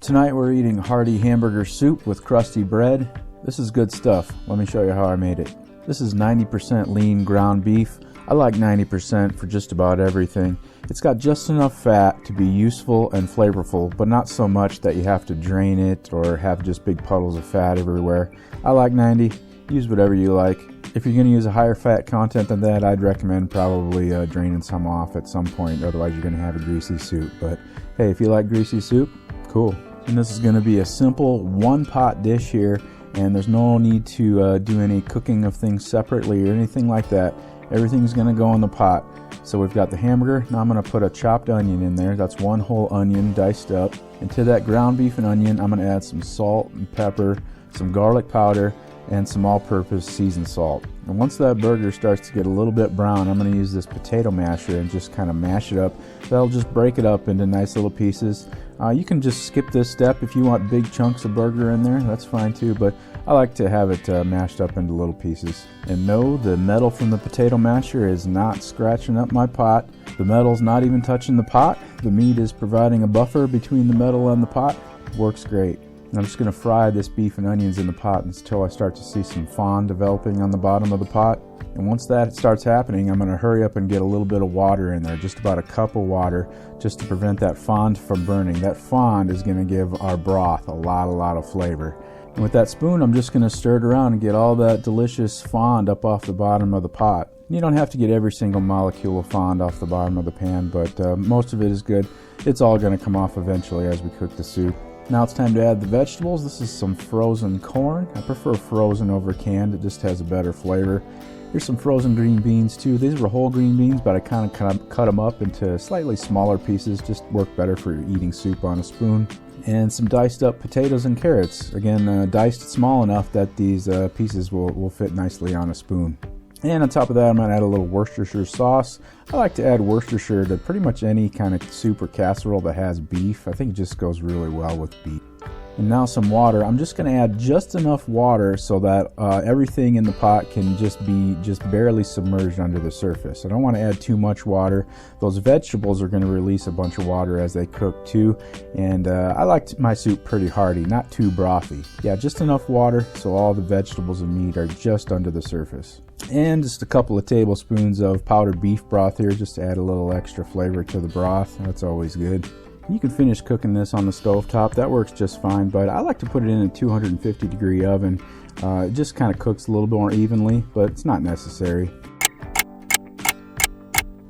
Tonight we're eating hearty hamburger soup with crusty bread. This is good stuff. Let me show you how I made it. This is 90% lean ground beef. I like 90% for just about everything. It's got just enough fat to be useful and flavorful, but not so much that you have to drain it or have just big puddles of fat everywhere. I like 90. Use whatever you like. If you're going to use a higher fat content than that, I'd recommend probably draining some off at some point. Otherwise you're going to have a greasy soup. But hey, if you like greasy soup, cool. And this is going to be a simple one-pot dish here, and there's no need to do any cooking of things separately or anything like that. Everything's going to go in the pot. So we've got the hamburger. Now I'm going to put a chopped onion in there. That's one whole onion diced up. And to that ground beef and onion, I'm going to add some salt and pepper, some garlic powder, and some all-purpose seasoned salt. And once that burger starts to get a little bit brown, I'm going to use this potato masher and just kind of mash it up. That'll just break it up into nice little pieces. You can just skip this step if you want big chunks of burger in there. That's fine too, but I like to have it mashed up into little pieces. And no, the metal from the potato masher is not scratching up my pot. The metal's not even touching the pot. The meat is providing a buffer between the metal and the pot. Works great. And I'm just going to fry this beef and onions in the pot until I start to see some fond developing on the bottom of the pot. And once that starts happening, I'm going to hurry up and get a little bit of water in there, just about a cup of water, just to prevent that fond from burning. That fond is going to give our broth a lot of flavor. And with that spoon, I'm just going to stir it around and get all that delicious fond up off the bottom of the pot. You don't have to get every single molecule of fond off the bottom of the pan, but most of it is good. It's all going to come off eventually as we cook the soup. Now it's time to add the vegetables. This is some frozen corn. I prefer frozen over canned. It just has a better flavor. Here's some frozen green beans too. These were whole green beans, but I kind of cut them up into slightly smaller pieces. Just work better for eating soup on a spoon. And some diced up potatoes and carrots. Again, diced small enough that these pieces will fit nicely on a spoon. And on top of that, I'm going to add a little Worcestershire sauce. I like to add Worcestershire to pretty much any kind of soup or casserole that has beef. I think it just goes really well with beef. And now some water. I'm just going to add just enough water so that everything in the pot can just be barely submerged under the surface. I don't want to add too much water. Those vegetables are going to release a bunch of water as they cook too. And I like my soup pretty hearty, not too brothy. Yeah, just enough water so all the vegetables and meat are just under the surface. And just a couple of tablespoons of powdered beef broth here, just to add a little extra flavor to the broth. That's always good. You can finish cooking this on the stovetop. That works just fine, but I like to put it in a 250-degree oven. It just kind of cooks a little bit more evenly, but it's not necessary.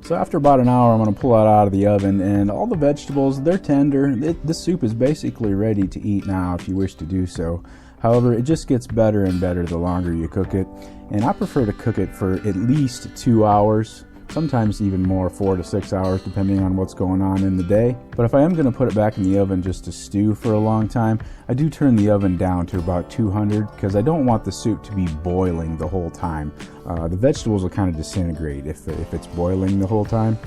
So after about an hour, I'm going to pull it out of the oven, and all the vegetables, they're tender. This soup is basically ready to eat now if you wish to do so. However, it just gets better and better the longer you cook it. And I prefer to cook it for at least 2 hours, sometimes even more, 4 to 6 hours, depending on what's going on in the day. But if I am going to put it back in the oven just to stew for a long time, I do turn the oven down to about 200 because I don't want the soup to be boiling the whole time. The vegetables will kind of disintegrate if it's boiling the whole time.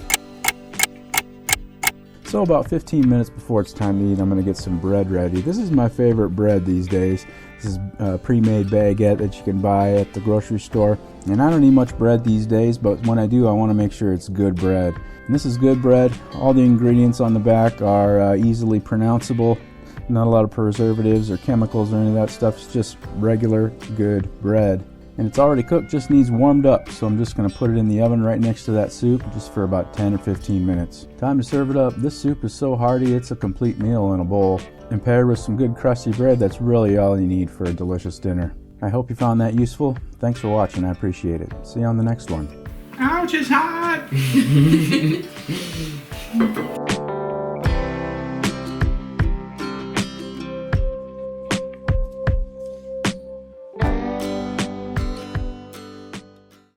So about 15 minutes before it's time to eat, I'm going to get some bread ready. This is my favorite bread these days. This is a pre-made baguette that you can buy at the grocery store. And I don't eat much bread these days, but when I do, I want to make sure it's good bread. And this is good bread. All the ingredients on the back are easily pronounceable. Not a lot of preservatives or chemicals or any of that stuff. It's just regular good bread. And it's already cooked, just needs warmed up. So I'm just going to put it in the oven right next to that soup just for about 10 or 15 minutes. Time to serve it up. This soup is so hearty, it's a complete meal in a bowl. And paired with some good crusty bread, that's really all you need for a delicious dinner. I hope you found that useful. Thanks for watching. I appreciate it. See you on the next one. Ouch, it's hot!